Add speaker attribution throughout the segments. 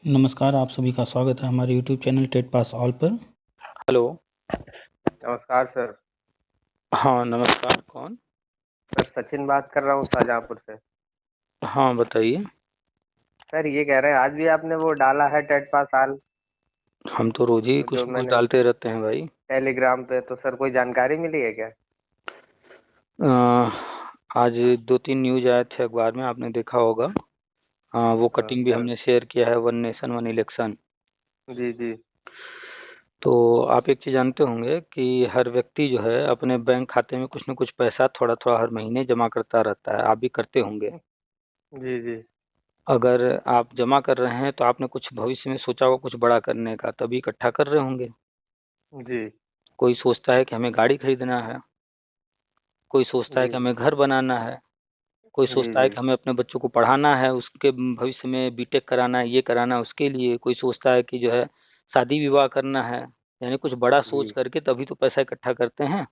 Speaker 1: नमस्कार, आप सभी का स्वागत है हमारे YouTube channel TET pass all पर। हेलो।
Speaker 2: नमस्कार सर।
Speaker 1: हाँ, नमस्कार। कौन?
Speaker 2: सर सचिन बात कर रहा हूँ शाहजहाँपुर से।
Speaker 1: हाँ, बताइए।
Speaker 2: सर ये कह रहे हैं आज भी आपने वो डाला है टेट पास आल,
Speaker 1: हम तो रोज ही कुछ
Speaker 2: जो
Speaker 1: न कुछ
Speaker 2: मैंने
Speaker 1: डालते रहते हैं भाई।
Speaker 2: टेलीग्राम पे, तो सर कोई जानकारी मिली है क्या?
Speaker 1: अ, आज 2-3 न्यूज आए थे अखबार में, आपने देखा होगा। हाँ, वो
Speaker 2: हाँ
Speaker 1: कटिंग भी
Speaker 2: सर।
Speaker 1: हमने शेयर किया है, वन नेशन वन इलेक्शन।
Speaker 2: जी जी।
Speaker 1: तो आप एक चीज़ जानते होंगे कि हर व्यक्ति जो है अपने बैंक खाते में कुछ न कुछ पैसा थोड़ा थोड़ा हर महीने जमा करता रहता है, आप भी करते होंगे।
Speaker 2: जी जी।
Speaker 1: अगर आप जमा कर रहे हैं तो आपने कुछ भविष्य में सोचा होगा कुछ बड़ा करने का, तभी इकट्ठा कर रहे होंगे।
Speaker 2: जी
Speaker 1: कोई सोचता है कि हमें गाड़ी खरीदना है, कोई सोचता है
Speaker 2: जी।
Speaker 1: कि हमें घर बनाना है, कोई
Speaker 2: जी
Speaker 1: सोचता है
Speaker 2: जी।
Speaker 1: कि हमें अपने बच्चों को पढ़ाना है, उसके भविष्य में बीटेक कराना है, ये कराना है उसके लिए, कोई सोचता है कि जो है शादी विवाह करना है। यानी कुछ बड़ा सोच
Speaker 2: जी
Speaker 1: करके तभी तो पैसा इकट्ठा करते हैं।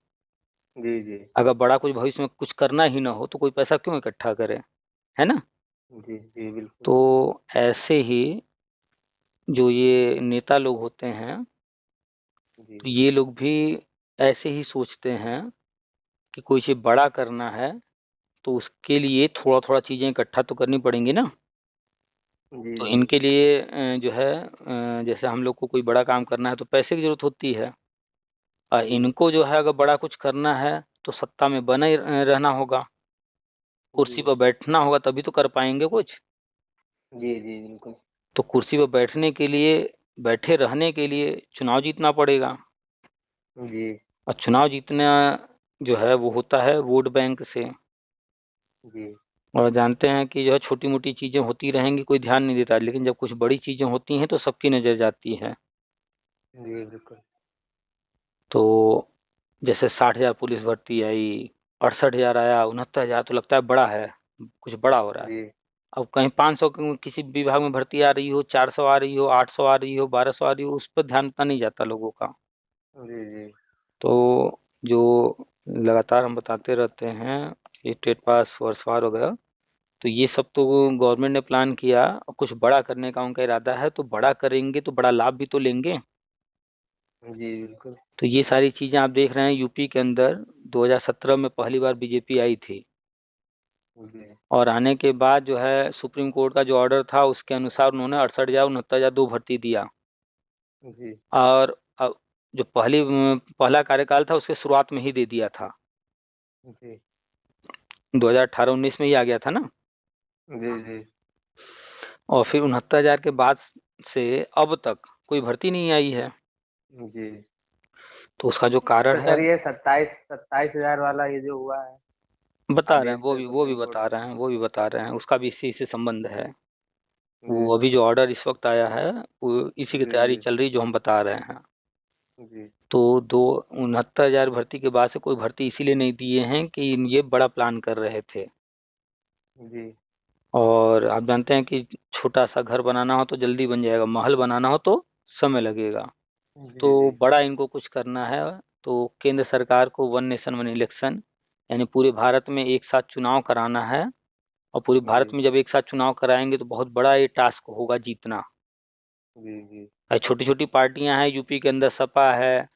Speaker 2: जी। जी
Speaker 1: अगर बड़ा कुछ भविष्य में कुछ करना ही ना हो तो कोई पैसा क्यों इकट्ठा करे, है ना?
Speaker 2: जी। जी बिल्कुल।
Speaker 1: तो ऐसे ही जो ये नेता लोग होते हैं,
Speaker 2: जी
Speaker 1: तो ये लोग भी ऐसे ही सोचते हैं कि कोई चीज़ बड़ा करना है तो उसके लिए थोड़ा-थोड़ा चीज़ें इकट्ठा तो करनी पड़ेंगी ना।
Speaker 2: जी।
Speaker 1: तो
Speaker 2: जी
Speaker 1: इनके लिए जो है जैसे हम लोग को कोई बड़ा काम करना है तो पैसे की ज़रूरत होती है।
Speaker 2: जी
Speaker 1: इनको जो है अगर बड़ा कुछ करना है तो सत्ता में बने रहना होगा,
Speaker 2: जी।
Speaker 1: कुर्सी पर बैठना होगा तभी तो कर पाएँगे कुछ।
Speaker 2: जी जी बिल्कुल।
Speaker 1: तो कुर्सी पर बैठने के लिए, बैठे रहने के लिए चुनाव जीतना पड़ेगा,
Speaker 2: जी
Speaker 1: और चुनाव जीतना जो है वो होता है वोट बैंक से।
Speaker 2: जी।
Speaker 1: और जानते हैं कि जो है छोटी-मोटी चीज़ें होती रहेंगी, कोई ध्यान नहीं देता, लेकिन जब कुछ बड़ी चीज़ें होती हैं तो सबकी नज़र जाती है।
Speaker 2: जी बिल्कुल।
Speaker 1: तो जैसे 60,000 पुलिस भर्ती आई, 68,000 आया, 69,000 तो लगता है बड़ा है, कुछ बड़ा हो रहा है।
Speaker 2: जी
Speaker 1: अब कहीं 500 किसी विभाग में भर्ती आ रही हो, 400 आ रही हो, 800 आ रही हो, 1200 आ रही हो, उस पर ध्यान इतना नहीं जाता लोगों का।
Speaker 2: जी जी।
Speaker 1: तो जो लगातार हम बताते रहते हैं, ये टेट पास वर्षवार वगैरह, तो ये सब तो गवर्नमेंट ने प्लान किया, कुछ बड़ा करने का उनका इरादा है, तो बड़ा करेंगे तो बड़ा लाभ भी तो लेंगे।
Speaker 2: जी बिल्कुल।
Speaker 1: तो ये सारी चीज़ें आप देख रहे हैं यूपी के अंदर 2017 में पहली बार बीजेपी आई थी,
Speaker 2: जी
Speaker 1: और आने के बाद जो है सुप्रीम कोर्ट का जो ऑर्डर था उसके अनुसार उन्होंने 68,000 69,000 2 भर्ती दिया।
Speaker 2: जी
Speaker 1: और जो पहला कार्यकाल था उसके शुरुआत में ही दे दिया था।
Speaker 2: जी
Speaker 1: 2018-19 में ही आ गया था ना।
Speaker 2: जी। जी
Speaker 1: और फिर 69,000 के बाद से अब तक कोई भर्ती नहीं आई है।
Speaker 2: जी।
Speaker 1: तो उसका जो कारण
Speaker 2: अच्छा
Speaker 1: है,
Speaker 2: सर, ये 27,000 वाला ये जो हुआ है
Speaker 1: बता रहे
Speaker 2: आदेश
Speaker 1: हैं,
Speaker 2: से
Speaker 1: वो भी
Speaker 2: सुप्रीम कोर्ट
Speaker 1: बता
Speaker 2: का।
Speaker 1: रहे हैं, वो भी बता रहे हैं, उसका भी इसी से संबंध है।
Speaker 2: जी
Speaker 1: वो अभी जो ऑर्डर इस वक्त आया है वो इसी की
Speaker 2: जी।
Speaker 1: तैयारी
Speaker 2: जी
Speaker 1: चल रही जो हम बता रहे हैं।
Speaker 2: जी
Speaker 1: तो दो 69,000 भर्ती के बाद से कोई भर्ती इसीलिए नहीं दिए हैं कि ये बड़ा प्लान कर रहे थे।
Speaker 2: जी
Speaker 1: और आप जानते हैं कि छोटा सा घर बनाना हो तो जल्दी बन जाएगा, महल बनाना हो तो समय लगेगा।
Speaker 2: जी।
Speaker 1: तो
Speaker 2: जी
Speaker 1: बड़ा इनको कुछ करना है, तो केंद्र सरकार को वन नेशन वन इलेक्शन, यानी पूरे भारत में एक साथ चुनाव कराना है। और पूरे
Speaker 2: जी
Speaker 1: भारत में जब एक साथ चुनाव कराएंगे तो बहुत बड़ा ये टास्क होगा जीतना।
Speaker 2: जी। जी
Speaker 1: छोटी छोटी पार्टियां हैं यूपी के अंदर, सपा है,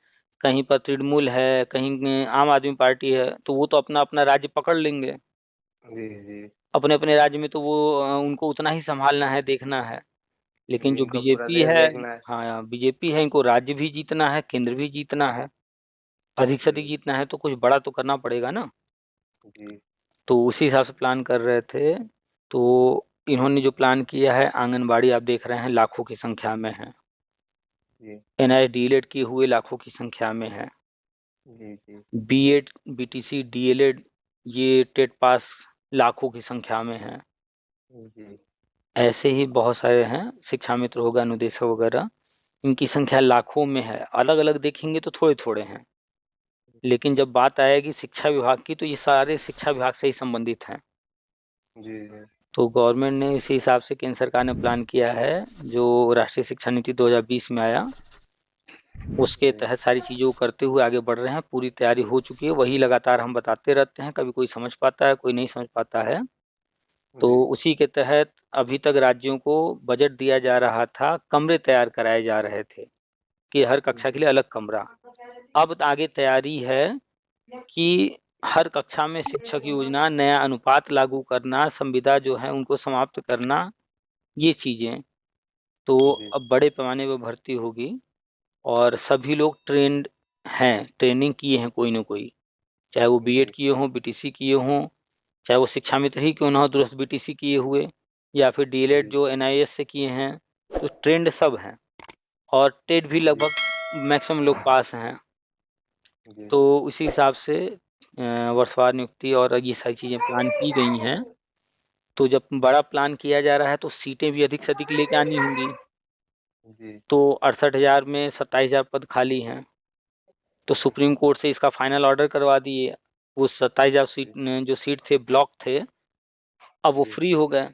Speaker 1: कहीं पर तृणमूल है, कहीं आम आदमी पार्टी है, तो वो तो अपना अपना राज्य पकड़ लेंगे।
Speaker 2: जी। जी
Speaker 1: अपने अपने राज्य में तो वो उनको उतना ही संभालना है, देखना है। लेकिन
Speaker 2: जी।
Speaker 1: जो
Speaker 2: इनको पूरा
Speaker 1: बीजेपी
Speaker 2: देश
Speaker 1: है,
Speaker 2: देखना है।
Speaker 1: हाँ बीजेपी है, इनको राज्य भी जीतना है, केंद्र भी जीतना है, अधिक से अधिक
Speaker 2: जी
Speaker 1: जीतना है, तो कुछ बड़ा तो करना पड़ेगा ना।
Speaker 2: जी।
Speaker 1: तो उसी हिसाब से प्लान कर रहे थे। तो इन्होंने जो प्लान किया है, आंगनबाड़ी आप देख रहे हैं लाखों की संख्या में है,
Speaker 2: जी
Speaker 1: एनआई डीएलएड किए हुए लाखों की संख्या में है,
Speaker 2: जी। जी
Speaker 1: बीएड बीटीसी डीएलएड ये टेट पास लाखों की संख्या में है।
Speaker 2: जी।
Speaker 1: ऐसे ही बहुत सारे हैं, शिक्षा मित्र होगा, अनुदेशक वगैरह, इनकी संख्या लाखों में है। अलग अलग देखेंगे तो थोड़े थोड़े हैं, लेकिन जब बात आएगी शिक्षा विभाग की तो ये सारे शिक्षा विभाग से ही संबंधित हैं।
Speaker 2: जी जी।
Speaker 1: तो गवर्नमेंट ने इसी हिसाब से, केंद्र सरकार ने प्लान किया है, जो राष्ट्रीय शिक्षा नीति 2020 में आया उसके
Speaker 2: जी
Speaker 1: तहत सारी चीज़ों को करते हुए आगे बढ़ रहे हैं। पूरी तैयारी हो चुकी है, वही लगातार हम बताते रहते हैं, कभी कोई समझ पाता है, कोई नहीं समझ पाता है। तो
Speaker 2: जी।
Speaker 1: उसी के तहत अभी तक राज्यों को बजट दिया जा रहा था, कमरे तैयार कराए जा रहे थे कि हर कक्षा के
Speaker 2: जी।
Speaker 1: लिए अलग कमरा। अब आगे तैयारी है कि हर कक्षा में शिक्षक योजना, नया अनुपात लागू करना, संविदा जो है उनको समाप्त करना, ये चीजें। तो
Speaker 2: जी।
Speaker 1: अब बड़े पैमाने पर भर्ती होगी और सभी लोग ट्रेंड हैं, ट्रेनिंग किए हैं कोई ना कोई, चाहे वो बीएड
Speaker 2: जी।
Speaker 1: किए हों, बीटीसी किए हों, चाहे वो शिक्षा मित्र ही क्यों ना हो, दूरस्थ बीटीसी किए हुए, या फिर डीएलएड
Speaker 2: जी।
Speaker 1: जो एनआईएस से किए हैं। तो ट्रेंड सब हैं और टेट भी
Speaker 2: जी।
Speaker 1: लगभग मैक्सिमम लोग पास हैं।
Speaker 2: जी।
Speaker 1: तो उसी हिसाब से वर्षवार नियुक्ति और ये सारी चीज़ें प्लान की गई हैं। तो जब बड़ा प्लान किया जा रहा है तो सीटें भी अधिक से अधिक लेके आनी होंगी।
Speaker 2: जी।
Speaker 1: तो 68,000 में 27,000 पद खाली हैं। तो सुप्रीम कोर्ट से इसका फाइनल ऑर्डर करवा दिए। वो 27,000 सीट जो सीट थे ब्लॉक थे, अब वो
Speaker 2: जी।
Speaker 1: फ्री हो गए।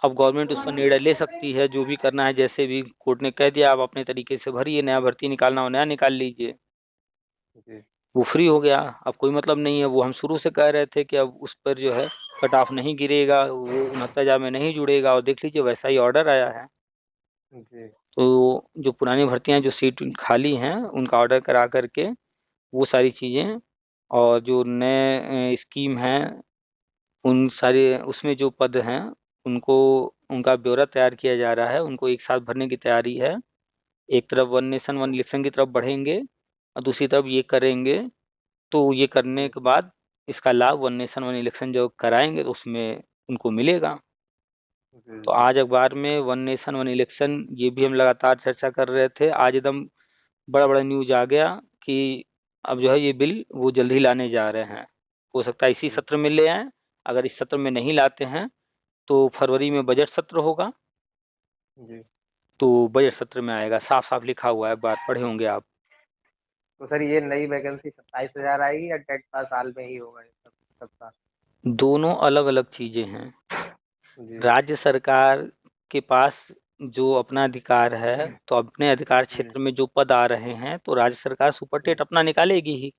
Speaker 1: अब गवर्नमेंट उस पर निर्णय ले सकती है, जो भी करना है, जैसे भी कोर्ट ने कह दिया आप अपने तरीके से भरिए, नया भर्ती निकालना हो नया निकाल लीजिए।
Speaker 2: जी।
Speaker 1: वो फ्री हो गया, अब कोई मतलब नहीं है। वो हम शुरू से कह रहे थे कि अब उस पर जो है कट ऑफ नहीं गिरेगा, वो 69,000 में नहीं जुड़ेगा, और देख लीजिए वैसा ही ऑर्डर आया है।
Speaker 2: जी।
Speaker 1: तो जो पुरानी भर्तियां जो सीट खाली हैं उनका ऑर्डर करा करके वो सारी चीज़ें, और जो नए स्कीम हैं उन सारे उसमें जो पद हैं उनको, उनका ब्यौरा तैयार किया जा रहा है, उनको एक साथ भरने की तैयारी है। एक तरफ वन नेशन वन इलेक्शन की तरफ बढ़ेंगे और दूसरी तरफ ये करेंगे। तो ये करने
Speaker 2: जी।
Speaker 1: के बाद इसका लाभ वन नेशन वन इलेक्शन जो कराएंगे तो उसमें उनको मिलेगा। तो
Speaker 2: जी।
Speaker 1: आज अखबार में वन नेशन वन इलेक्शन ये भी हम लगातार चर्चा कर रहे थे, आज एकदम बड़ा बड़ा न्यूज आ गया कि अब जो है ये बिल वो जल्द ही लाने जा रहे हैं। हो सकता है इसी
Speaker 2: जी।
Speaker 1: सत्र में ले आएं। अगर इस सत्र में नहीं लाते हैं तो फरवरी में बजट सत्र होगा,
Speaker 2: जी।
Speaker 1: तो बजट सत्र में आएगा। साफ साफ लिखा हुआ है, बात पढ़े होंगे आप।
Speaker 2: तो सर ये नई वैकेंसी 27,000 आएगी या टेट पास साल में ही होगा ये सब सबका?
Speaker 1: दोनों अलग अलग चीजें हैं।
Speaker 2: जी।
Speaker 1: राज्य सरकार के पास जो अपना अधिकार है, तो अपने अधिकार
Speaker 2: जी।
Speaker 1: क्षेत्र में जो पद आ रहे हैं तो राज्य सरकार सुपर
Speaker 2: जी।
Speaker 1: टेट अपना निकालेगी ही।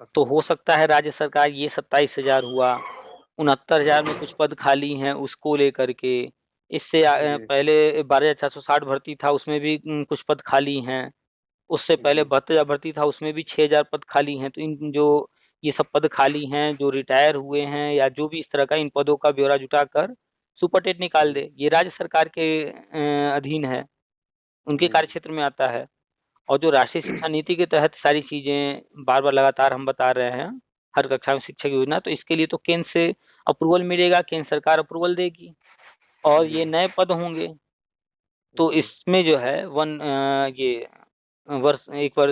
Speaker 1: तो
Speaker 2: अच्छा।
Speaker 1: हो सकता है राज्य सरकार ये 27,000 हुआ, 69,000 में कुछ पद खाली हैं उसको लेकर के, इससे
Speaker 2: जी।
Speaker 1: पहले 12,460 भर्ती था उसमें भी कुछ पद खाली हैं, उससे पहले
Speaker 2: जी।
Speaker 1: 72,000 भर्ती था उसमें भी 6,000 पद खाली हैं। तो इन जो ये सब पद खाली हैं, जो रिटायर हुए हैं या जो भी इस तरह का, इन पदों का ब्यौरा जुटाकर सुपर टेट निकाल
Speaker 2: जी।
Speaker 1: दे। ये राज्य सरकार के अधीन है, उनके
Speaker 2: जी।
Speaker 1: कार्यक्षेत्र में आता है। और जो राष्ट्रीय शिक्षा नीति के तहत सारी चीजें बार बार लगातार हम बता रहे हैं, हर कक्षा में शिक्षक योजना, तो इसके लिए तो केंद्र से अप्रूवल मिलेगा, केंद्र सरकार अप्रूवल देगी और
Speaker 2: जी।
Speaker 1: ये नए पद होंगे। तो
Speaker 2: जी।
Speaker 1: इसमें जो है ये वर्ष एक बार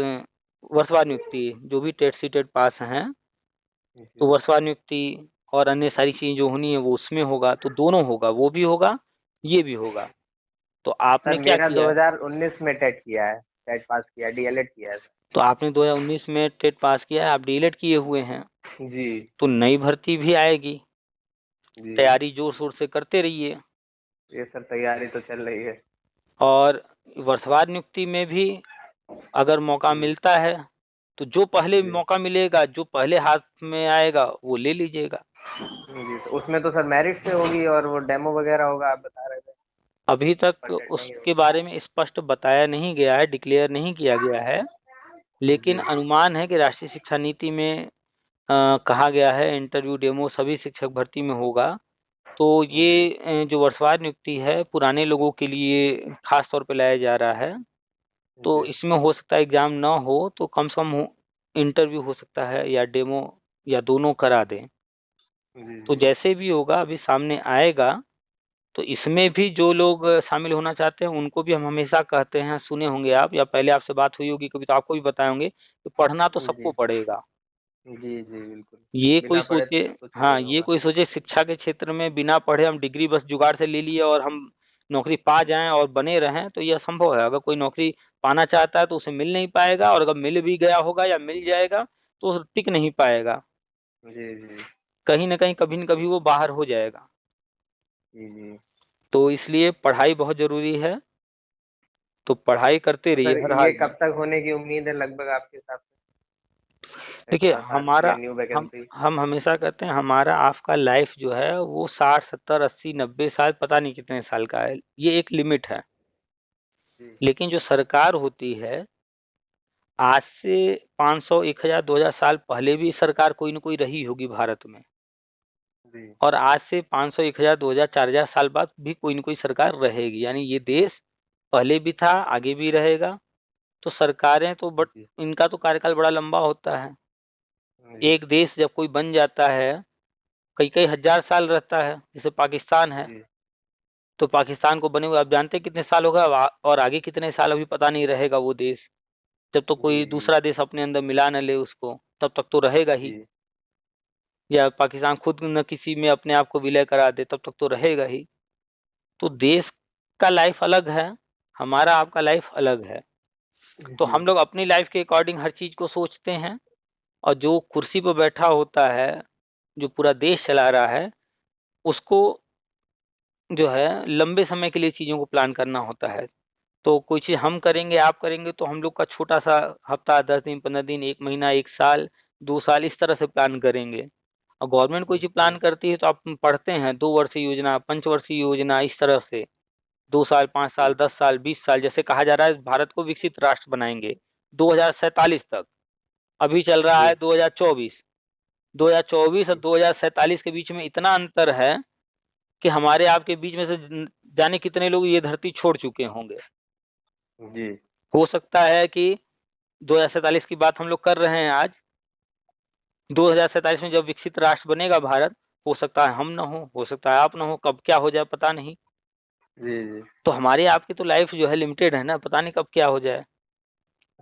Speaker 1: वर्षवार नियुक्ति, जो भी टेट सी टेट पास हैं तो
Speaker 2: जी।
Speaker 1: वर्षवार नियुक्ति और अन्य सारी चीजें जो होनी है वो उसमें होगा। तो दोनों होगा, वो भी होगा ये भी होगा। तो आपने
Speaker 2: सर
Speaker 1: क्या
Speaker 2: मेरा
Speaker 1: किया है?
Speaker 2: 2019 में टेट किया है, टेट पास किया है, डीएलएड किया है
Speaker 1: तो आपने 2019 में टेट पास किया है, आप डीएलएड किए हुए हैं।
Speaker 2: सर। जी।
Speaker 1: तो नई भर्ती भी आएगी,
Speaker 2: जी।
Speaker 1: तैयारी जोर शोर से करते रहिए।
Speaker 2: ये सर तैयारी तो चल रही है।
Speaker 1: और वर्षवार नियुक्ति में भी अगर मौका
Speaker 2: जी।
Speaker 1: मिलता है तो जो पहले
Speaker 2: जी।
Speaker 1: मौका मिलेगा, जो पहले हाथ में आएगा वो ले लीजिएगा।
Speaker 2: जी तो उसमें तो सर मेरिट से होगी और वो डेमो वगैरह होगा, आप बता रहे थे।
Speaker 1: अभी तक
Speaker 2: परसेंट नहीं
Speaker 1: उसके
Speaker 2: होगा।
Speaker 1: बारे में स्पष्ट बताया नहीं गया है, डिक्लेयर नहीं किया गया है, लेकिन
Speaker 2: जी।
Speaker 1: अनुमान है कि राष्ट्रीय शिक्षा नीति में कहा गया है इंटरव्यू डेमो सभी शिक्षक भर्ती में होगा। तो
Speaker 2: जी।
Speaker 1: ये जो वर्षवार नियुक्ति है पुराने लोगों के लिए खास तौर पे लाया जा रहा है। तो
Speaker 2: जी।
Speaker 1: इसमें हो सकता है एग्जाम ना हो तो कम से कम इंटरव्यू हो सकता है या डेमो या दोनों करा दें।
Speaker 2: जी।
Speaker 1: तो
Speaker 2: जी।
Speaker 1: जैसे भी होगा अभी सामने आएगा। तो इसमें भी जो लोग शामिल होना चाहते हैं उनको भी हम हमेशा कहते हैं, सुने होंगे आप या पहले आपसे बात हुई होगी कभी तो आपको भी बताए होंगे कि पढ़ना तो सबको
Speaker 2: जी।
Speaker 1: पड़ेगा।
Speaker 2: जी। जी बिल्कुल।
Speaker 1: ये कोई
Speaker 2: बिना पढ़े
Speaker 1: सोचे,
Speaker 2: तो कुछ
Speaker 1: हाँ
Speaker 2: नहीं
Speaker 1: ये
Speaker 2: होगा।
Speaker 1: कोई सोचे शिक्षा के क्षेत्र में बिना पढ़े हम डिग्री बस जुगाड़ से ले लिए और हम नौकरी पा जाएं और बने रहें, तो ये असंभव है। अगर कोई नौकरी पाना चाहता है तो उसे मिल नहीं पाएगा, और अगर मिल भी गया होगा या मिल जाएगा तो टिक नहीं पाएगा।
Speaker 2: जी। जी।
Speaker 1: कहीं ना कहीं कभी न कभी वो बाहर हो जाएगा।
Speaker 2: जी। जी।
Speaker 1: तो इसलिए पढ़ाई बहुत जरूरी है। तो पढ़ाई करते
Speaker 2: तो
Speaker 1: रहिए
Speaker 2: सर
Speaker 1: हर
Speaker 2: ये
Speaker 1: हाल में।
Speaker 2: कब तक होने की उम्मीद है लगभग आपके हिसाब से?
Speaker 1: देखिए,
Speaker 2: पाँच साल या
Speaker 1: हमारा
Speaker 2: न्यू
Speaker 1: हम
Speaker 2: वैकेंसी।
Speaker 1: हम हमेशा कहते हैं हमारा आपका लाइफ जो है वो 60 70 80 90 साल, पता नहीं कितने साल का है, ये एक लिमिट है।
Speaker 2: जी
Speaker 1: लेकिन जो सरकार होती है, आज से 500 1000 2000 साल पहले भी सरकार कोई ना कोई रही होगी भारत में।
Speaker 2: जी
Speaker 1: और आज से 500 1000 2000 4000 साल बाद भी कोई ना कोई सरकार रहेगी, यानी ये देश पहले भी था, आगे भी रहेगा। तो सरकारें तो बट
Speaker 2: जी
Speaker 1: इनका तो कार्यकाल बड़ा लंबा होता है।
Speaker 2: जी
Speaker 1: एक देश जब कोई बन जाता है, कई कई हजार साल रहता है, जैसे पाकिस्तान है।
Speaker 2: जी
Speaker 1: तो पाकिस्तान को बने हुए आप जानते हैं कितने साल होगा, और आगे कितने साल अभी पता नहीं रहेगा वो देश। जब तो
Speaker 2: जी
Speaker 1: कोई
Speaker 2: जी
Speaker 1: दूसरा देश अपने अंदर मिला न ले उसको, तब तक तो रहेगा ही।
Speaker 2: जी
Speaker 1: या पाकिस्तान खुद न किसी में अपने आप को विलय करा दे, तब तक तो रहेगा ही। तो देश का लाइफ अलग है, हमारा आपका लाइफ अलग है। तो
Speaker 2: जी
Speaker 1: हम लोग अपनी लाइफ के अकॉर्डिंग हर चीज को सोचते हैं। और जो कुर्सी पर बैठा होता है, जो पूरा देश चला रहा है, उसको जो है लंबे समय के लिए चीजों को प्लान करना होता है। तो कोई चीज हम करेंगे, आप करेंगे, तो हम लोग का छोटा सा हफ्ता, 10 दिन 15 दिन, 1 महीना, 1 साल, 2 साल, इस तरह से प्लान करेंगे। और गवर्नमेंट कोई चीज
Speaker 2: जी
Speaker 1: प्लान करती है तो आप पढ़ते हैं 2 वर्षीय योजना, 5 वर्षीय योजना, इस तरह से 2 साल, 5 साल,
Speaker 2: जी
Speaker 1: 10 साल, 20 साल, जैसे कहा जा रहा है भारत को विकसित राष्ट्र बनाएंगे 2047 तक। अभी चल रहा है
Speaker 2: जी
Speaker 1: 2024। 2024 और
Speaker 2: जी
Speaker 1: 2047 के बीच में इतना अंतर है कि हमारे आपके बीच में से जाने कितने लोग ये धरती छोड़ चुके होंगे।
Speaker 2: जी
Speaker 1: हो सकता है कि 2047 की बात हम लोग कर रहे हैं आज, 2047 में जब विकसित राष्ट्र बनेगा भारत, हो सकता है हम ना हो सकता है आप ना हो, कब क्या हो जाए पता नहीं।
Speaker 2: जी जी
Speaker 1: तो हमारी आपकी तो लाइफ जो है लिमिटेड है ना, पता नहीं कब क्या हो जाए।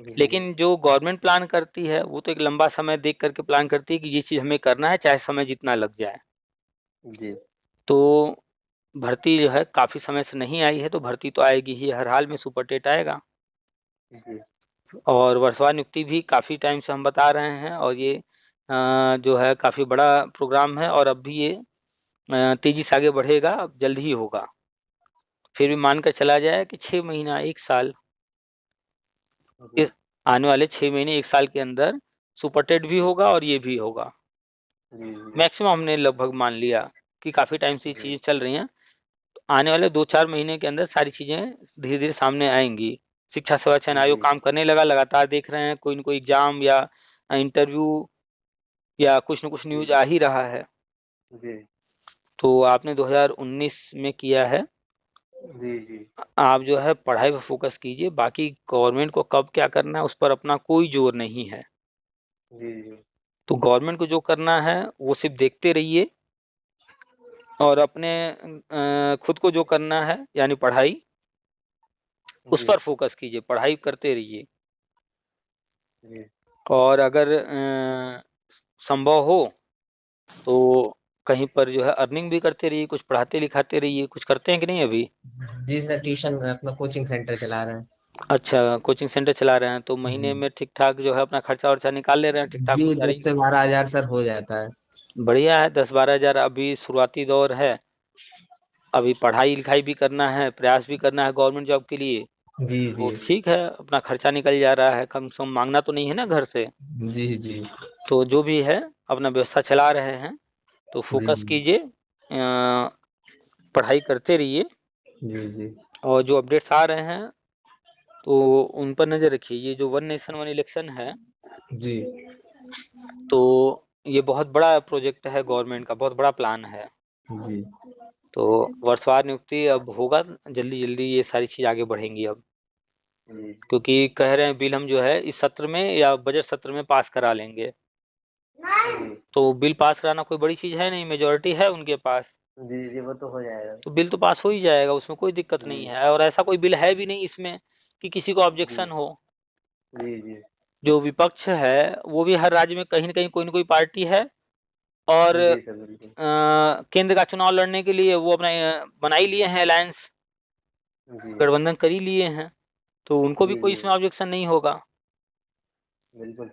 Speaker 2: जी
Speaker 1: लेकिन जो गवर्नमेंट प्लान करती है वो तो एक लंबा समय देख करके प्लान करती है कि ये चीज हमें करना है, चाहे समय जितना लग जाए।
Speaker 2: जी
Speaker 1: तो भर्ती जो है काफी समय से नहीं आई है, तो भर्ती तो आएगी ही, हर हाल में सुपर टेट आएगा।
Speaker 2: जी
Speaker 1: और वर्षवार नियुक्ति भी काफी टाइम से हम बता रहे हैं, और ये जो है काफी बड़ा प्रोग्राम है, और अब भी ये तेजी से आगे बढ़ेगा, अब जल्द ही होगा। फिर भी मानकर चला जाए कि 6 महीना 1 साल,
Speaker 2: जी
Speaker 1: इस आने वाले 6 महीने 1 साल के अंदर सुपर टेट भी होगा और ये भी होगा।
Speaker 2: जी
Speaker 1: मैक्सिमम हमने लगभग मान लिया कि काफी टाइम से ये
Speaker 2: जी
Speaker 1: चीजें चल रही हैं। तो आने वाले 2 4 महीने के अंदर सारी चीजें धीरे धीरे सामने आएंगी। शिक्षा सेवा चयन आयोग
Speaker 2: जी
Speaker 1: काम करने लगा, लगातार देख रहे हैं कोई न कोई एग्जाम या इंटरव्यू या कुछ न कुछ
Speaker 2: जी
Speaker 1: न्यूज आ ही रहा है।
Speaker 2: जी
Speaker 1: तो आपने 2019 में किया है,
Speaker 2: जी जी
Speaker 1: आप जो है पढ़ाई पर फोकस कीजिए, बाकी गवर्नमेंट को कब क्या करना है उस पर अपना कोई जोर नहीं है।
Speaker 2: जी
Speaker 1: तो गवर्नमेंट को जो करना है वो सिर्फ देखते रहिए, और अपने खुद को जो करना है यानी पढ़ाई, उस
Speaker 2: जी
Speaker 1: पर फोकस कीजिए, पढ़ाई करते रहिए।
Speaker 2: जी
Speaker 1: और अगर संभव हो तो कहीं पर जो है अर्निंग भी करते रहिए, कुछ पढ़ाते लिखाते रहिए। कुछ करते हैं कि नहीं अभी?
Speaker 2: जी सर, ट्यूशन अपना कोचिंग सेंटर चला रहे हैं।
Speaker 1: अच्छा, कोचिंग सेंटर चला रहे हैं, तो महीने
Speaker 2: जी
Speaker 1: में ठीक ठाक जो है अपना खर्चा वर्चा निकाल ले रहे हैं, ठीक ठाक
Speaker 2: जी
Speaker 1: हो जा रही
Speaker 2: 10 से 12 हजार सर हो जाता है।
Speaker 1: है। बढ़िया है, 10 12 हजार अभी शुरुआती दौर है। अभी पढ़ाई लिखाई भी करना है, प्रयास भी करना है गवर्नमेंट जॉब के लिए।
Speaker 2: जी
Speaker 1: तो
Speaker 2: जी
Speaker 1: ठीक है, अपना खर्चा निकल जा रहा है, कम से कम मांगना तो नहीं है ना घर से।
Speaker 2: जी जी
Speaker 1: तो जो भी है अपना व्यवस्था चला रहे हैं, तो
Speaker 2: जी
Speaker 1: फोकस कीजिए, पढ़ाई करते रहिए।
Speaker 2: जी जी
Speaker 1: और जो अपडेट्स आ रहे हैं तो उन पर नजर रखिए। ये जो वन नेशन वन इलेक्शन है,
Speaker 2: जी
Speaker 1: तो ये बहुत बड़ा प्रोजेक्ट है, गवर्नमेंट का बहुत बड़ा प्लान है।
Speaker 2: जी
Speaker 1: तो वर्षवार नियुक्ति अब होगा, जल्दी जल्दी ये सारी चीज आगे बढ़ेंगी अब।
Speaker 2: जी
Speaker 1: क्योंकि कह रहे हैं बिल हम जो है इस सत्र में या बजट सत्र में पास करा लेंगे। तो बिल पास कराना कोई बड़ी चीज है नहीं, मेजोरिटी है उनके पास।
Speaker 2: जी वो तो हो जाएगा।
Speaker 1: तो बिल तो पास हो ही जाएगा, उसमें कोई दिक्कत नहीं
Speaker 2: जी
Speaker 1: है, और ऐसा कोई बिल है भी नहीं इसमें कि किसी को
Speaker 2: जी
Speaker 1: ऑब्जेक्शन हो।
Speaker 2: जी जी
Speaker 1: जो विपक्ष है वो भी हर राज्य में कहीं ना कोई पार्टी है, और
Speaker 2: जी सर बिल्कुल।
Speaker 1: केंद्र का चुनाव लड़ने के लिए वो अपना बना ही लिए हैं अलायंस,
Speaker 2: जी
Speaker 1: गठबंधन कर ही लिए हैं। तो उनको भी
Speaker 2: जी
Speaker 1: कोई
Speaker 2: जी
Speaker 1: इसमें ऑब्जेक्शन नहीं होगा।
Speaker 2: बिल्कुल।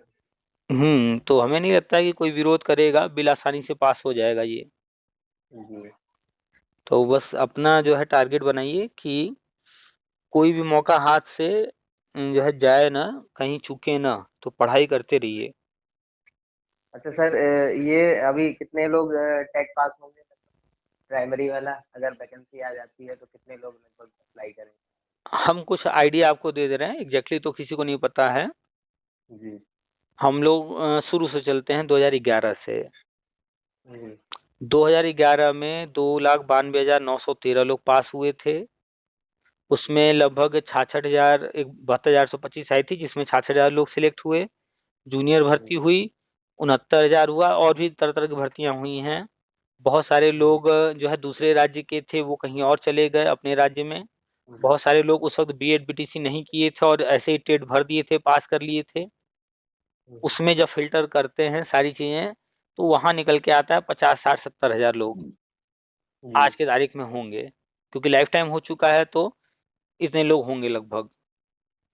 Speaker 1: तो हमें नहीं लगता है कि कोई विरोध करेगा, बिल आसानी से पास हो जाएगा ये।
Speaker 2: जी
Speaker 1: तो बस अपना जो है टारगेट बनाइए कि कोई भी मौका हाथ से जो है जाए ना, कहीं चूके ना, तो पढ़ाई करते रहिए।
Speaker 2: अच्छा सर, ये अभी कितने लोग टेट पास होंगे? प्राइमरी वाला अगर वैकेंसी आ जाती है तो कितने लोग लगभग अप्लाई करेंगे?
Speaker 1: हम कुछ आइडिया आपको दे दे रहे हैं, एग्जैक्टली तो किसी को नहीं पता है।
Speaker 2: जी।
Speaker 1: हम लोग शुरू से चलते हैं 2011 से।
Speaker 2: जी।
Speaker 1: 2011 में 2,92,913 लोग पास हुए थे। उसमें लगभग 66,000, 72,125 आई थी, जिसमें 66,000 लोग सिलेक्ट हुए। जूनियर भर्ती
Speaker 2: जी।
Speaker 1: हुई 69,000 हुआ, और भी तरह तरह की भर्तियां हुई हैं। बहुत सारे
Speaker 2: जी।
Speaker 1: लोग जो है दूसरे राज्य के थे, वो कहीं और चले गए अपने राज्य में।
Speaker 2: जी।
Speaker 1: बहुत सारे लोग उस वक्त बीएड बीटीसी नहीं किए थे और ऐसे ही टेट भर दिए थे, पास कर लिए थे।
Speaker 2: जी।
Speaker 1: उसमें जब फिल्टर करते हैं सारी चीजें, तो वहां निकल के आता है 50, 60, 70 हजार लोग
Speaker 2: जी।
Speaker 1: आज के तारीख में होंगे, क्योंकि लाइफ टाइम हो चुका है तो इतने लोग होंगे लगभग।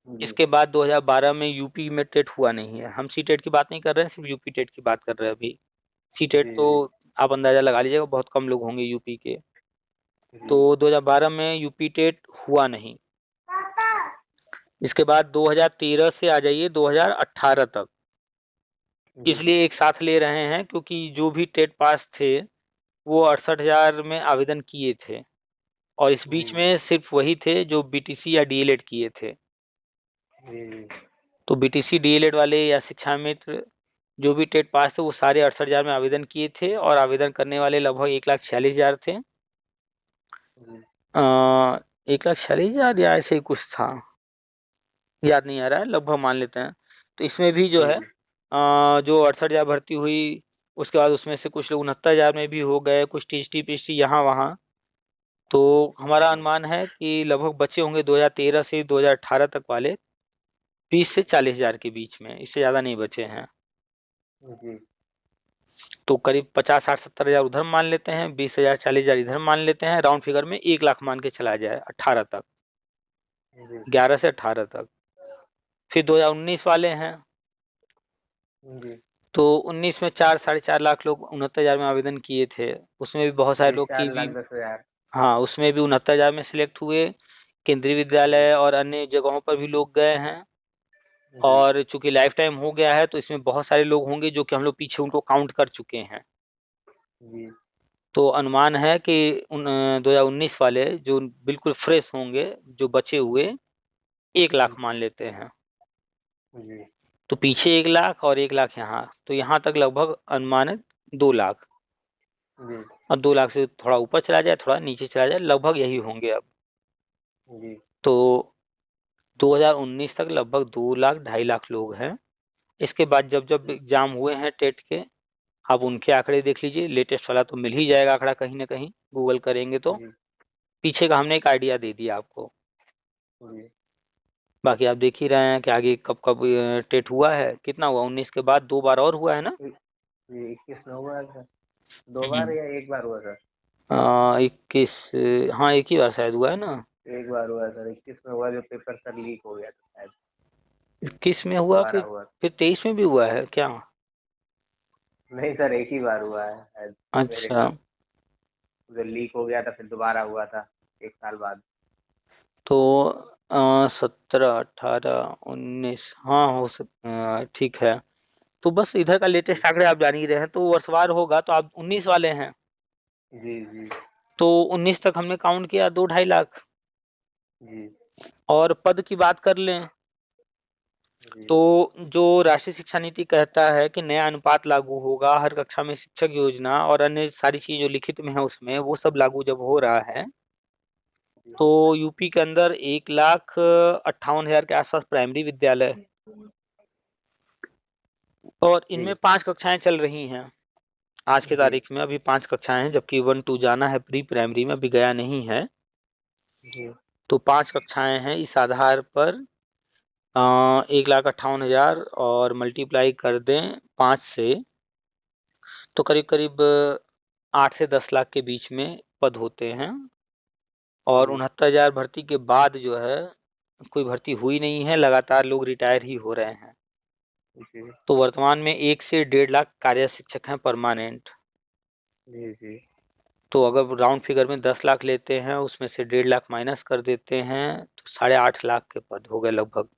Speaker 2: जी।
Speaker 1: इसके बाद 2012 में यूपी में टेट हुआ नहीं है। हम सी टेट की बात नहीं कर रहे हैं, सिर्फ यूपी टेट की बात कर रहे हैं अभी। सी टेट
Speaker 2: जी।
Speaker 1: तो
Speaker 2: जी।
Speaker 1: आप अंदाजा लगा लीजिएगा, बहुत कम लोग होंगे यूपी के। तो
Speaker 2: जी।
Speaker 1: 2012 में यूपी टेट हुआ नहीं। इसके बाद 2013 से आ जाइए 2018 तक।
Speaker 2: जी।
Speaker 1: इसलिए एक साथ ले रहे हैं क्योंकि जो भी टेट पास थे वो 68,000 में आवेदन किए थे, और इस बीच
Speaker 2: जी।
Speaker 1: में सिर्फ वही थे जो बीटीसी या डीएलएड किए थे।
Speaker 2: जी।
Speaker 1: तो बीटीसी डीएलएड वाले या शिक्षा मित्र जो भी टेट पास थे वो सारे 68,000 में आवेदन किए थे, और आवेदन करने वाले लगभग 1,46,000 थे।
Speaker 2: जी।
Speaker 1: 1,46,000 या ऐसे ही कुछ था, याद नहीं आ रहा है, लगभग मान लेते हैं। तो इसमें भी जो
Speaker 2: जी।
Speaker 1: है जो 68,000 भर्ती हुई, उसके बाद उसमें से कुछ लोग 69,000 में भी हो गए, कुछ टीचटी पीचटी यहाँ वहाँ। तो हमारा
Speaker 2: जी।
Speaker 1: अनुमान है कि लगभग बचे होंगे 2013 से 2018 तक वाले 20 से 40,000 के बीच में, इससे ज़्यादा नहीं बचे हैं।
Speaker 2: जी।
Speaker 1: तो करीब 50, 60, 70 हजार उधर मान लेते हैं, 20,000, 40,000 इधर मान लेते हैं, राउंड फिगर में 1 लाख मान के चला जाए 18 तक,
Speaker 2: जी।
Speaker 1: 11 से 18 तक। फिर 2019 वाले हैं।
Speaker 2: जी।
Speaker 1: तो 19 में 4, 4.5 लाख लोग 69,000 में आवेदन किए थे। उसमें भी बहुत सारे
Speaker 2: जी,
Speaker 1: लोग की
Speaker 2: चार
Speaker 1: भी,
Speaker 2: लाख दस हजार
Speaker 1: हाँ उसमें भी 69,000 में सिलेक्ट हुए। केंद्रीय
Speaker 2: जी।
Speaker 1: विद्यालय और अन्य जगहों पर भी लोग गए हैं।
Speaker 2: जी।
Speaker 1: और चूंकि लाइफ टाइम हो गया है तो इसमें बहुत सारे लोग होंगे जो कि हम लोग पीछे उनको काउंट कर चुके हैं।
Speaker 2: जी।
Speaker 1: तो अनुमान है कि 2019 वाले जो बिल्कुल फ्रेश होंगे, जो बचे हुए, 1 लाख मान लेते हैं।
Speaker 2: जी।
Speaker 1: तो पीछे 1 लाख और 1 लाख यहाँ, तो यहाँ तक लगभग अनुमानित 2 लाख।
Speaker 2: जी।
Speaker 1: और 2 लाख से थोड़ा ऊपर चला जाए, थोड़ा नीचे चला जाए, लगभग यही होंगे अब।
Speaker 2: जी।
Speaker 1: तो 2019 तक लगभग 2 लाख 2.5 लाख लोग हैं। इसके बाद जब जब
Speaker 2: जी।
Speaker 1: एग्जाम हुए हैं टेट के, आप उनके आंकड़े देख लीजिए, लेटेस्ट वाला तो मिल ही जाएगा आंकड़ा कहीं ना कहीं, गूगल करेंगे तो।
Speaker 2: जी।
Speaker 1: पीछे का हमने एक आइडिया दे दिया आपको।
Speaker 2: जी।
Speaker 1: बाकी आप देख ही रहे हैं कि आगे कब कब टेट हुआ है, कितना हुआ 19 के बाद 2 बार और हुआ है ना।
Speaker 2: जी, 21 में हुआ है सर। 2 बार
Speaker 1: हम्म।
Speaker 2: या एक बार हुआ सर?
Speaker 1: 21, हाँ एक ही बार शायद हुआ है ना।
Speaker 2: एक बार हुआ सर, 21 में हुआ, जो पेपर सर लीक हो गया था शायद।
Speaker 1: 21 में हुआ,
Speaker 2: दोबारा
Speaker 1: फिर
Speaker 2: हुआ।
Speaker 1: 23 में भी हुआ है क्या।
Speaker 2: नहीं सर, एक ही बार हुआ है शायद मेरे
Speaker 1: अच्छा।
Speaker 2: ख्याल। उधर लीक हो गया था, फिर दोबारा हुआ था 1 साल बाद।
Speaker 1: तो 17, 18, 19, हाँ हो ठीक है। तो बस इधर का
Speaker 2: जी।
Speaker 1: लेटेस्ट आंकड़े आप जान ही रहे हैं, तो वर्षवार होगा तो आप 19 वाले हैं।
Speaker 2: जी। जी।
Speaker 1: तो 19 तक हमने काउंट किया 2, 2.5 लाख।
Speaker 2: जी।
Speaker 1: और पद की बात कर लें,
Speaker 2: जी।
Speaker 1: तो जो राष्ट्रीय शिक्षा नीति कहता है कि नया अनुपात लागू होगा, हर कक्षा में शिक्षक योजना और अन्य सारी चीजें जो लिखित में है उसमें, वो सब लागू जब हो रहा है, तो यूपी के अंदर 1,58,000 के आसपास प्राइमरी विद्यालय, और
Speaker 2: जी।
Speaker 1: इनमें 5 कक्षाएं चल रही हैं। आज की
Speaker 2: जी।
Speaker 1: तारीख में अभी 5 कक्षाएं हैं, जबकि 1 2 जाना है प्री प्राइमरी में, अभी गया नहीं है।
Speaker 2: जी।
Speaker 1: तो 5 कक्षाएं हैं, इस आधार पर 1,58,000 और मल्टीप्लाई कर दें 5 से, तो करीब करीब 8 से 10 लाख के बीच में पद होते हैं। और
Speaker 2: जी।
Speaker 1: 69,000 भर्ती के बाद जो है कोई भर्ती हुई नहीं है, लगातार लोग रिटायर ही हो रहे हैं।
Speaker 2: जी।
Speaker 1: तो वर्तमान में 1 से 1.5 लाख कार्य शिक्षक हैं परमानेंट।
Speaker 2: जी। जी।
Speaker 1: तो अगर राउंड फिगर में 10 लाख लेते हैं, उसमें से 1.5 लाख माइनस कर देते हैं, तो 8.5 लाख के पद हो गए लगभग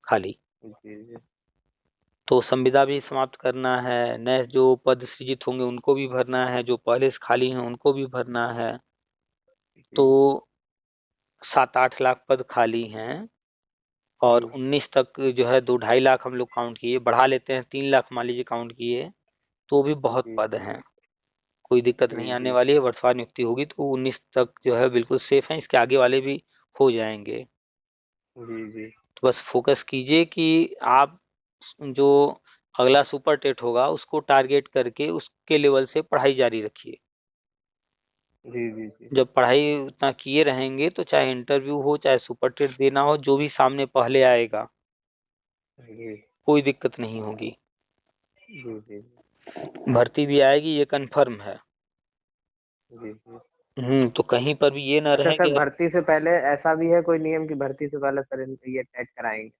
Speaker 1: खाली।
Speaker 2: जी।
Speaker 1: तो संविदा भी समाप्त करना है, नए जो पद सृजित होंगे उनको भी भरना है, जो पहले से खाली हैं उनको भी भरना है। तो
Speaker 2: जी
Speaker 1: 7-8 लाख पद खाली हैं और
Speaker 2: जी
Speaker 1: 19 तक जो है 2-2.5 लाख हम लोग काउंट किए, बढ़ा लेते हैं 3 लाख मान लीजिए काउंट किए, तो भी बहुत
Speaker 2: जी
Speaker 1: पद हैं, कोई दिक्कत नहीं आने
Speaker 2: जी
Speaker 1: वाली है। वर्षवार नियुक्ति होगी तो 19 तक जो है बिल्कुल सेफ है, इसके आगे वाले भी हो जाएंगे।
Speaker 2: जी जी
Speaker 1: तो बस फोकस कीजिए कि आप जो अगला सुपर टेट होगा उसको टारगेट करके उसके लेवल से पढ़ाई जारी रखिए।
Speaker 2: जी जी जी
Speaker 1: जब पढ़ाई उतना किए रहेंगे तो चाहे इंटरव्यू हो चाहे सुपर टेट देना हो, जो भी सामने पहले आएगा
Speaker 2: जी
Speaker 1: कोई दिक्कत नहीं होगी।
Speaker 2: जी जी
Speaker 1: भर्ती भी आएगी ये कंफर्म है।
Speaker 2: जी जी।
Speaker 1: तो कहीं पर भी ये ना
Speaker 2: अच्छा
Speaker 1: रहे
Speaker 2: सर,
Speaker 1: कि
Speaker 2: भर्ती से पहले ऐसा भी है कोई नियम कि भर्ती से पहले सर ये टेट कराएंगे?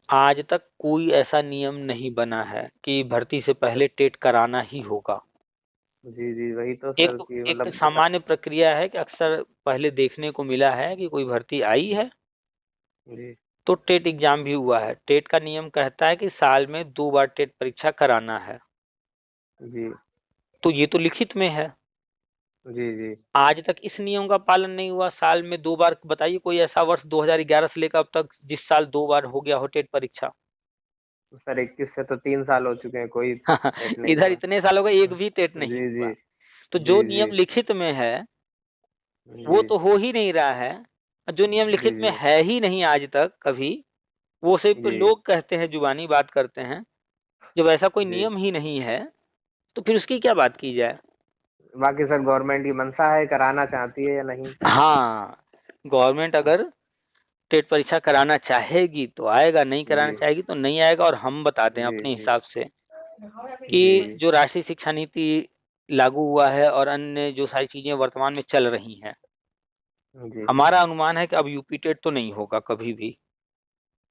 Speaker 1: आज तक कोई ऐसा नियम नहीं बना है कि भर्ती से पहले टेट कराना ही होगा।
Speaker 2: जी जी, वही तो
Speaker 1: एक
Speaker 2: सर कि
Speaker 1: एक
Speaker 2: मतलब
Speaker 1: सामान्य प्रक्रिया है कि अक्सर पहले देखने को मिला है कि कोई भर्ती आई है
Speaker 2: जी
Speaker 1: तो टेट एग्जाम भी हुआ है। टेट का नियम कहता है कि साल में 2 बार टेट परीक्षा कराना है,
Speaker 2: जी
Speaker 1: तो ये तो लिखित में है।
Speaker 2: जी जी।
Speaker 1: आज तक इस नियम का पालन नहीं हुआ, साल में 2 बार। बताइए कोई ऐसा वर्ष 2011 से लेकर अब तक जिस साल 2 बार हो गया हो टेट परीक्षा।
Speaker 2: सर 21 से तो 3 साल हो चुके हैं, कोई टेट नहीं
Speaker 1: इधर
Speaker 2: हुआ।
Speaker 1: इतने सालों का एक भी टेट नहीं
Speaker 2: जी जी
Speaker 1: हुआ। तो जो
Speaker 2: जी जी
Speaker 1: नियम लिखित में है वो
Speaker 2: जी
Speaker 1: तो हो ही नहीं रहा है। जो नियम
Speaker 2: जी
Speaker 1: लिखित में
Speaker 2: जी
Speaker 1: है ही नहीं आज तक कभी, वो सिर्फ
Speaker 2: जी
Speaker 1: लोग कहते हैं, जुबानी बात करते हैं। जब ऐसा कोई
Speaker 2: जी।
Speaker 1: नियम ही नहीं है तो फिर उसकी क्या बात की जाए।
Speaker 2: बाकी सर गवर्नमेंट की मंशा है, कराना चाहती है या नहीं?
Speaker 1: हाँ, गवर्नमेंट अगर टेट परीक्षा कराना चाहेगी तो आएगा, नहीं कराना
Speaker 2: जी
Speaker 1: चाहेगी तो नहीं आएगा। और हम बताते हैं
Speaker 2: जी
Speaker 1: अपने
Speaker 2: जी
Speaker 1: हिसाब से कि
Speaker 2: जी
Speaker 1: जो राष्ट्रीय शिक्षा नीति लागू हुआ है और अन्य जो सारी चीजें वर्तमान में चल रही हैं,
Speaker 2: जी
Speaker 1: हमारा अनुमान है कि अब यूपी टेट तो नहीं होगा कभी भी।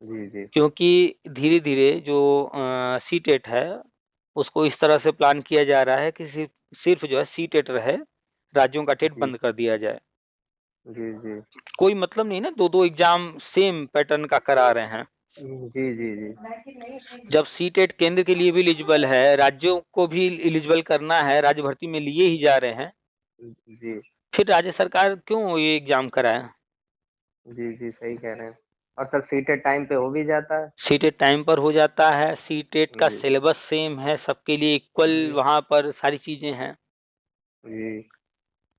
Speaker 2: जी जी
Speaker 1: क्योंकि धीरे धीरे जो सी टेट है उसको इस तरह से प्लान किया जा रहा है कि सिर्फ सिर्फ जो है सी टेट रहे, राज्यों का टेट
Speaker 2: जी
Speaker 1: बंद कर दिया जाए।
Speaker 2: जी जी
Speaker 1: कोई मतलब नहीं ना, दो दो एग्जाम सेम पैटर्न का करा रहे हैं।
Speaker 2: जी जी जी
Speaker 1: जब सी टेट केंद्र के लिए भी एलिजिबल है, राज्यों को भी एलिजिबल करना है, राज्य भर्ती में लिए ही जा रहे हैं,
Speaker 2: जी
Speaker 1: फिर राज्य सरकार क्यों ये एग्जाम कराए।
Speaker 2: जी जी, सही कह रहे हैं। और सर सीटेट टाइम पे हो भी जाता है।
Speaker 1: सी टेट टाइम पर हो जाता है, सी टेट का
Speaker 2: जी
Speaker 1: सिलेबस सेम है, सबके लिए इक्वल
Speaker 2: जी
Speaker 1: वहां पर सारी चीजें हैं।
Speaker 2: जी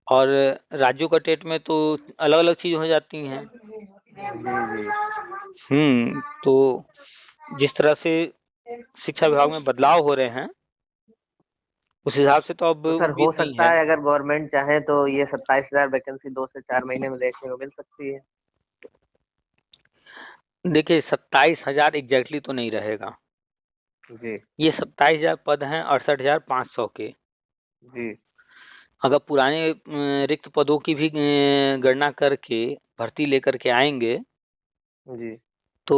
Speaker 1: और राज्यों का टेट में तो अलग अलग चीज हो जाती हैं।
Speaker 2: जी
Speaker 1: तो जिस तरह से शिक्षा विभाग में बदलाव हो रहे हैं उस हिसाब से तो अब
Speaker 2: तो सर
Speaker 1: उम्मीद
Speaker 2: हो
Speaker 1: नहीं
Speaker 2: सकता
Speaker 1: है।
Speaker 2: है अगर गवर्नमेंट चाहे तो ये 27,000 वैकेंसी 2 से 4 महीने में देखने को मिल सकती है।
Speaker 1: देखिए 27,000 एग्जैक्टली तो नहीं रहेगा।
Speaker 2: जी
Speaker 1: ये 27,000 पद हैं 68,500 के।
Speaker 2: जी
Speaker 1: अगर पुराने रिक्त पदों की भी गणना करके भर्ती लेकर के आएंगे
Speaker 2: जी
Speaker 1: तो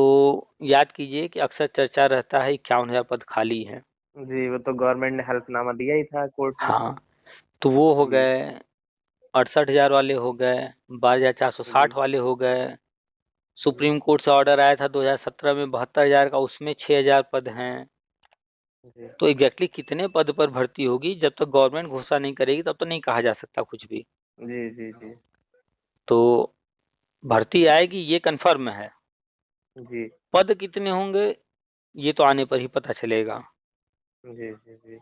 Speaker 1: याद कीजिए कि अक्सर चर्चा रहता है 51,000 पद खाली हैं।
Speaker 2: जी, वो तो गवर्नमेंट ने हल्फनामा दिया ही था कोर्ट में।
Speaker 1: हाँ, तो वो हो
Speaker 2: जी
Speaker 1: गए, 68,000 वाले हो गए, 12,460
Speaker 2: जी
Speaker 1: वाले हो गए।
Speaker 2: जी
Speaker 1: सुप्रीम कोर्ट से ऑर्डर आया था 2017 में 72,000 का, उसमें 6,000 पद हैं।
Speaker 2: जी
Speaker 1: तो एग्जैक्टली कितने पद पर भर्ती होगी जब तक गवर्नमेंट घोषणा नहीं करेगी तब तो नहीं कहा जा सकता कुछ भी।
Speaker 2: जी जी जी
Speaker 1: तो भर्ती आएगी ये कंफर्म है।
Speaker 2: जी
Speaker 1: पद कितने होंगे ये तो आने पर ही पता चलेगा।
Speaker 2: जी जी जी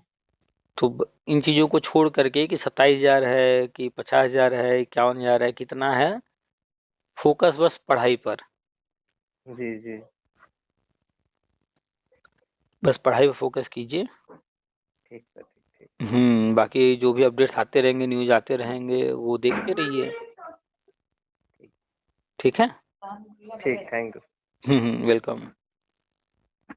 Speaker 1: तो इन चीजों को छोड़ करके कि 27,000 है कि 50,000 है 51,000 है कितना है, फोकस बस पढ़ाई पर।
Speaker 2: जी जी।
Speaker 1: बस पढ़ाई पर फोकस कीजिए।
Speaker 2: ठीक सर, ठीक ठीक।
Speaker 1: बाकी जो भी अपडेट्स आते रहेंगे, न्यूज आते रहेंगे, वो देखते रहिए। ठीक है।
Speaker 2: ठीक, थैंक यू।
Speaker 1: वेलकम।